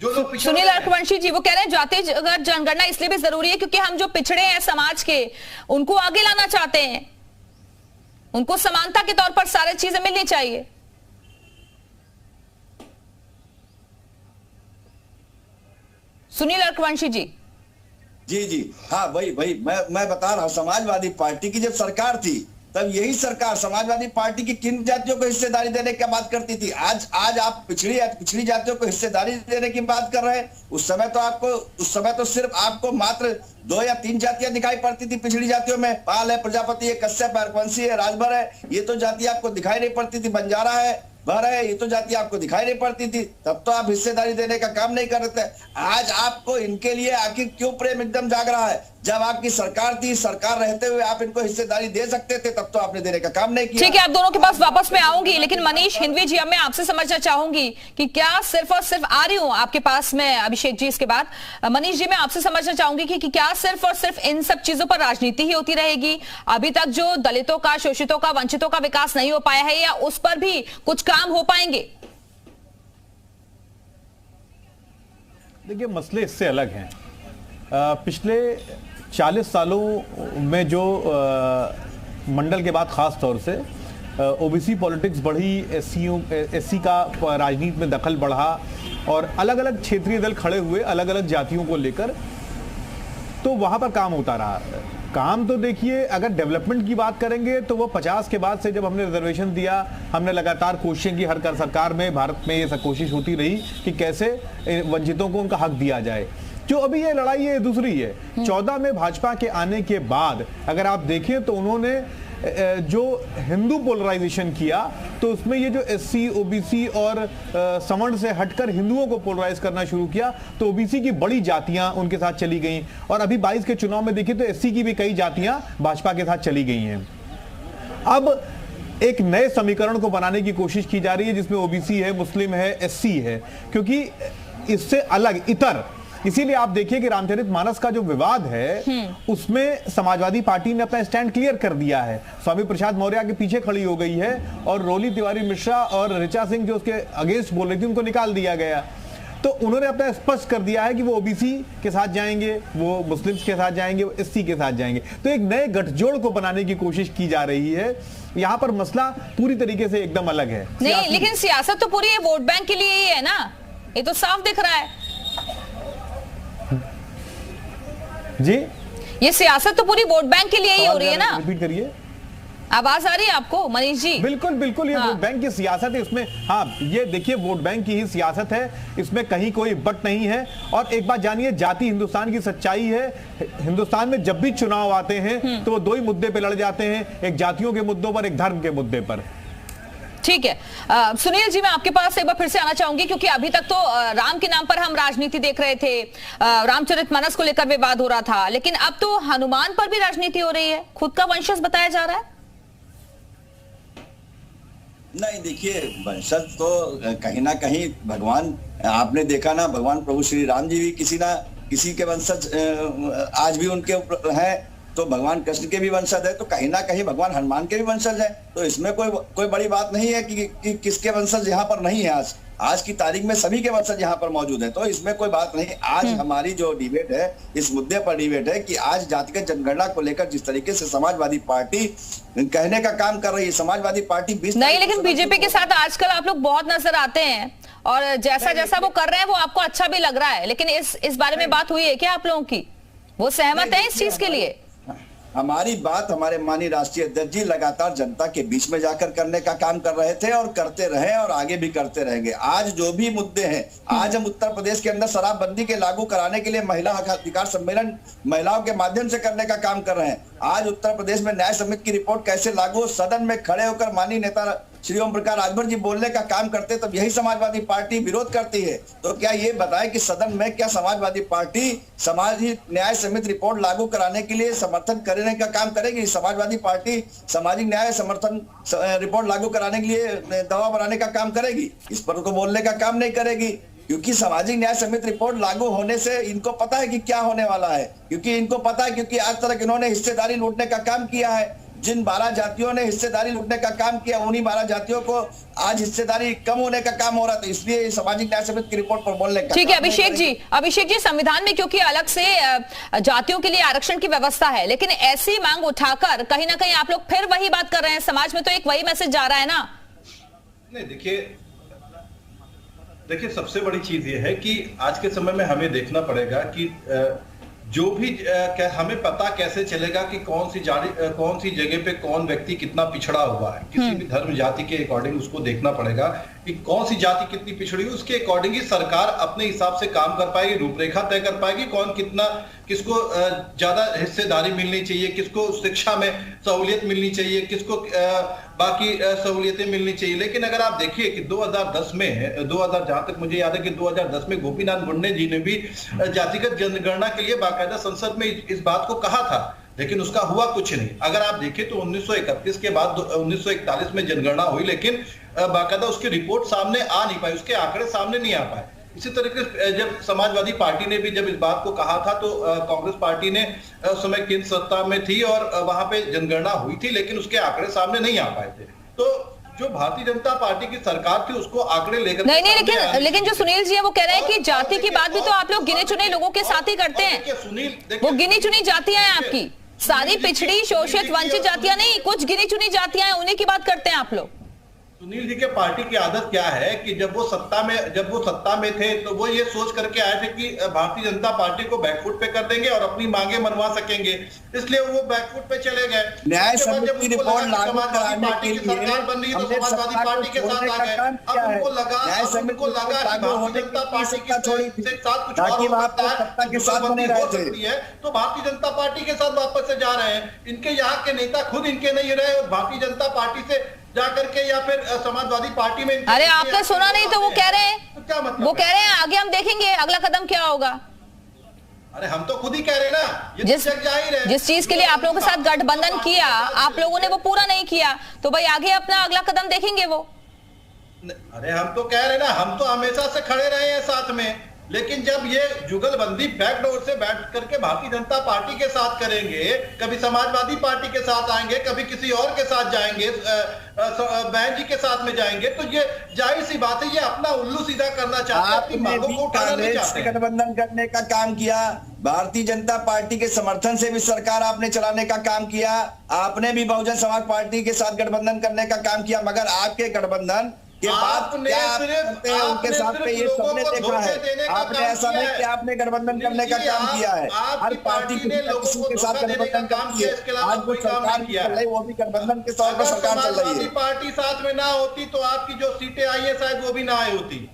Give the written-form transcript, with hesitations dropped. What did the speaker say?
जो लोग सुनील अरखवंशी जी वो कह रहे हैं जातीय जनगणना इसलिए भी जरूरी है क्योंकि हम जो पिछड़े हैं समाज के उनको आगे लाना चाहते हैं, उनको समानता के तौर पर सारी चीजें मिलनी चाहिए। सुनील अरखवंशी जी। जी हाँ, वही मैं बता रहा हूँ, समाजवादी पार्टी की जब सरकार थी तब यही सरकार समाजवादी पार्टी की किन जातियों को हिस्सेदारी देने की बात करती थी। आज आप पिछड़ी जातियों को हिस्सेदारी देने की बात कर रहे हैं। उस समय तो सिर्फ आपको मात्र 2 या 3 जातियां दिखाई पड़ती थी पिछड़ी जातियों में। पाल है, प्रजापति है, कश्यप है, अरकवंशी है, राजभर है, ये तो जाति आपको दिखाई नहीं पड़ती थी। बंजारा है, भर है, ये तो जाति आपको दिखाई नहीं पड़ती थी। तब तो आप हिस्सेदारी देने का काम नहीं कर रहे थे। आज आपको इनके लिए आखिर क्यों प्रेम एकदम जाग रहा है? जब आपकी सरकार थी, सरकार रहते हुए आप इनको हिस्सेदारी दे सकते थे, तब तो आपने देने का काम नहीं किया। ठीक है, आप दोनों के पास वापस मैं आऊंगी, लेकिन मनीष हिंदवी जी अब मैं आपसे समझना चाहूंगी कि क्या सिर्फ और सिर्फ आ रही हूं आपके पास मैं अभिषेक जी इसके बाद। मनीष जी मैं आपसे समझना चाहूंगी कि क्या सिर्फ और सिर्फ इन सब चीजों पर राजनीति ही होती रहेगी? अभी तक जो दलितों का, शोषितों का, वंचितों का विकास नहीं हो पाया है, या उस पर भी कुछ काम हो पाएंगे? देखिए, मसले इससे अलग हैं। पिछले 40 सालों में जो मंडल के बाद खास तौर से ओबीसी पॉलिटिक्स बढ़ी, एससी का राजनीति में दखल बढ़ा और अलग अलग क्षेत्रीय दल खड़े हुए अलग अलग जातियों को लेकर, तो वहां पर काम होता रहा। काम तो देखिए, अगर डेवलपमेंट की बात करेंगे तो वो 50 के बाद से जब हमने रिजर्वेशन दिया, हमने लगातार कोशिशें की, हर सरकार में भारत में ये सब कोशिश होती रही कि कैसे वंचितों को उनका हक दिया जाए। जो अभी ये लड़ाई है दूसरी है। 14 में भाजपा के आने के बाद अगर आप देखें तो उन्होंने जो हिंदू पोलराइजेशन किया, तो उसमें ये जो एससी, ओबीसी और सवर्ण से हटकर हिंदुओं को पोलराइज करना शुरू किया, तो ओबीसी की बड़ी जातियां उनके साथ चली गईं। और अभी 22 के चुनाव में देखिए तो एससी की भी कई जातियां भाजपा के साथ चली गई हैं। अब एक नए समीकरण को बनाने की कोशिश की जा रही है जिसमें ओबीसी है, मुस्लिम है, एससी है, क्योंकि इससे अलग इतर। इसीलिए आप देखिए कि रामचरितमानस का जो विवाद है उसमें समाजवादी पार्टी ने अपना स्टैंड क्लियर कर दिया है, स्वामी प्रसाद मौर्य के पीछे खड़ी हो गई है और रोली तिवारी मिश्रा और ऋचा सिंह जो उसके अगेंस्ट बोल रही थी उनको निकाल दिया गया। तो उन्होंने अपना स्पष्ट कर दिया है कि वो ओबीसी के साथ जाएंगे, वो मुस्लिम्स के साथ जाएंगे, वो एससी के साथ जाएंगे। तो एक नए गठजोड़ को बनाने की कोशिश की जा रही है। यहाँ पर मसला पूरी तरीके से एकदम अलग है। नहीं, लेकिन सियासत तो पूरी वोट बैंक के लिए ही है ना, ये तो साफ दिख रहा है जी। ये सियासत तो पूरी वोट बैंक के लिए ही हो रही है ना। रिपीट करिए, आवाज आ रही है आपको मनीष जी? बिल्कुल बिल्कुल, ये वोट बैंक की सियासत है इसमें। हाँ, ये देखिए वोट बैंक की ही सियासत है, इसमें कहीं कोई बट नहीं है। और एक बात जानिए, जाति हिंदुस्तान की सच्चाई है। हिंदुस्तान में जब भी चुनाव आते हैं तो वो 2 ही मुद्दे पे लड़ जाते हैं, एक जातियों के मुद्दों पर, एक धर्म के मुद्दे पर। ठीक है। सुनील जी मैं आपके पास एक बार फिर से आना चाहूंगी, क्योंकि अभी तक तो राम के नाम पर हम राजनीति देख रहे थे, रामचरितमानस को लेकर विवाद हो रहा था, लेकिन अब तो हनुमान पर भी राजनीति हो रही है, खुद का वंशज बताया जा रहा है। नहीं, देखिए, वंशज तो कहीं ना कहीं भगवान, आपने देखा ना, भगवान प्रभु श्री राम जी भी किसी के वंशज आज भी उनके हैं, तो भगवान कृष्ण के भी वंशज है, तो कहीं ना कहीं भगवान हनुमान के भी वंशज है। तो इसमें कोई बड़ी बात नहीं है कि किसके वंशज यहाँ पर नहीं है। आज की तारीख में सभी के वंशज यहाँ पर मौजूद है, तो इसमें कोई बात नहीं। आज हमारी जो डिबेट है, इस मुद्दे पर डिबेट है कि आज जातिगत जनगणना को लेकर जिस तरीके से समाजवादी पार्टी कहने का काम कर रही है, समाजवादी पार्टी 20 नहीं, लेकिन बीजेपी के साथ आजकल आप लोग बहुत नजर आते हैं और जैसा जैसा वो कर रहे हैं वो आपको अच्छा भी लग रहा है, लेकिन इस बारे में बात हुई है क्या आप लोगों की? वो सहमत है इस चीज के लिए? हमारी बात हमारे माननीय राष्ट्रीय अध्यक्ष जी लगातार जनता के बीच में जाकर करने का काम कर रहे थे और करते रहे और आगे भी करते रहेंगे। आज जो भी मुद्दे हैं, आज हम उत्तर प्रदेश के अंदर शराबबंदी के लागू कराने के लिए महिला हक अधिकार सम्मेलन महिलाओं के माध्यम से करने का काम कर रहे हैं। आज उत्तर प्रदेश में न्याय समिति की रिपोर्ट कैसे लागू हो, सदन में खड़े होकर माननीय नेता श्री ओम प्रकाश राजभर जी बोलने का काम करते, तब यही समाजवादी पार्टी विरोध करती है। तो क्या ये बताएं कि सदन में क्या समाजवादी पार्टी सामाजिक न्याय समिति रिपोर्ट लागू कराने के लिए समर्थन करने का काम करेगी? समाजवादी पार्टी सामाजिक न्याय समर्थन रिपोर्ट लागू कराने के लिए दबाव बनाने का काम करेगी? इस पर तो बोलने का काम नहीं करेगी, क्योंकि सामाजिक न्याय समिति रिपोर्ट लागू होने से इनको पता है कि क्या होने वाला है, क्योंकि इनको पता है, क्योंकि आज तक इन्होंने हिस्सेदारी लूटने का काम किया है। जिन 12 जातियों ने हिस्सेदारी लूटने का काम किया, उन्हीं 12 जातियों को आज हिस्सेदारी कम होने का काम हो रहा था। इसलिए सामाजिक न्याय समिति की रिपोर्ट पर बोलने का। ठीक है अभिषेक जी, संविधान में क्योंकि अलग से जातियों के लिए आरक्षण की व्यवस्था है, लेकिन ऐसी मांग उठाकर कहीं ना कहीं आप लोग फिर वही बात कर रहे हैं। समाज में तो एक वही मैसेज जा रहा है ना। नहीं, देखिए सबसे बड़ी चीज ये है कि आज के समय में हमें देखना पड़ेगा कि जो भी हमें पता कैसे चलेगा कि कौन सी जगह पे कौन व्यक्ति कितना पिछड़ा हुआ है। किसी भी धर्म जाति के अकॉर्डिंग उसको देखना पड़ेगा कि कौन सी जाति कितनी पिछड़ी है, उसके अकॉर्डिंग ही सरकार अपने हिसाब से काम कर पाएगी, रूपरेखा तय कर पाएगी, कौन कितना, किसको ज्यादा हिस्सेदारी मिलनी चाहिए, किसको शिक्षा में सहूलियत मिलनी चाहिए, किसको बाकी सहूलियतें मिलनी चाहिए। लेकिन अगर आप देखिए कि 2010 में जहां तक मुझे याद है कि 2010 में गोपीनाथ मुंडे जी ने भी जातिगत जनगणना के लिए बाकायदा संसद में इस बात को कहा था, लेकिन उसका हुआ कुछ नहीं। अगर आप देखें तो 1931 के बाद 1941 में जनगणना हुई, लेकिन बाकायदा उसकी रिपोर्ट सामने आ नहीं पाई, उसके आंकड़े सामने नहीं आ पाए। इसी तरीके से जब समाजवादी पार्टी ने भी जब इस बात को कहा था तो कांग्रेस पार्टी ने उस समय केंद्र सत्ता में थी और वहां पे जनगणना हुई थी, लेकिन उसके आंकड़े सामने नहीं आ पाए थे। तो जो भारतीय जनता पार्टी की सरकार थी उसको आंकड़े लेकर नहीं, लेकिन जो सुनील जी है वो कह रहे हैं कि जाति की बात भी तो आप लोग गिने चुने लोगों के साथ ही करते हैं। सुनील, वो गिनी चुनी जातियां हैं आपकी, सारी पिछड़ी शोषित वंचित जातियां नहीं, कुछ गिनी चुनी जातियां हैं, उन्हीं की बात करते हैं आप लोग। सुनील जी के पार्टी की आदत क्या है कि जब वो सत्ता में थे तो वो ये सोच करके आए थे कि भारतीय जनता पार्टी को बैकफुट पे कर देंगे और अपनी मांगे मनवा सकेंगे, इसलिए वो बैकफुट पे चले गए। न्याय समिति की रिपोर्ट लागू कराने के लिए सरकार बन रही है तो समाजवादी पार्टी के साथ आ गए। अब उनको लगा भारतीय जनता पार्टी के साथ कुछ ताकि वहां पर सत्ता के साथ बने रहते है तो भारतीय जनता पार्टी के साथ वापस से जा रहे हैं। इनके यहाँ के नेता खुद इनके नहीं रहे और भारतीय जनता पार्टी से जाकर के या फिर समाजवादी पार्टी में। अरे आपने सुना नहीं तो वो कह रहे हैं, तो क्या मतलब, वो कह रहे हैं आगे हम देखेंगे अगला कदम क्या होगा। अरे हम तो खुद ही कह रहे हैं ना, ये जिस चीज के लिए आप लोगों के साथ गठबंधन किया आप लोगों ने वो पूरा नहीं किया, तो भाई आगे अपना अगला कदम देखेंगे वो। अरे हम तो कह रहे हैं ना, हम तो हमेशा से खड़े रहे हैं साथ में, लेकिन जब ये जुगलबंदी बैकडोर से बैठ करके भारतीय जनता पार्टी के साथ करेंगे, कभी समाजवादी पार्टी के साथ आएंगे, कभी किसी और के साथ जाएंगे, बहन जी के साथ में जाएंगे, तो ये जाहिर सी बात है ये अपना उल्लू सीधा करना चाहते हैं। गठबंधन करने का काम किया, भारतीय जनता पार्टी के समर्थन से भी सरकार आपने चलाने का काम किया, आपने भी बहुजन समाज पार्टी के साथ गठबंधन करने का काम किया, मगर आपके गठबंधन के बाद क्या करते हैं उनके साथ पे ये सबने देखा है। आपने ऐसा नहीं कि आपने गठबंधन करने का काम किया है, हर पार्टी किसी के साथ गठबंधन करती है। आज जो सरकार किया है वो भी गठबंधन के तौर पर सरकार चल रही है। पार्टी साथ में ना होती तो आपकी जो सीटें आई है शायद वो भी ना आई होती।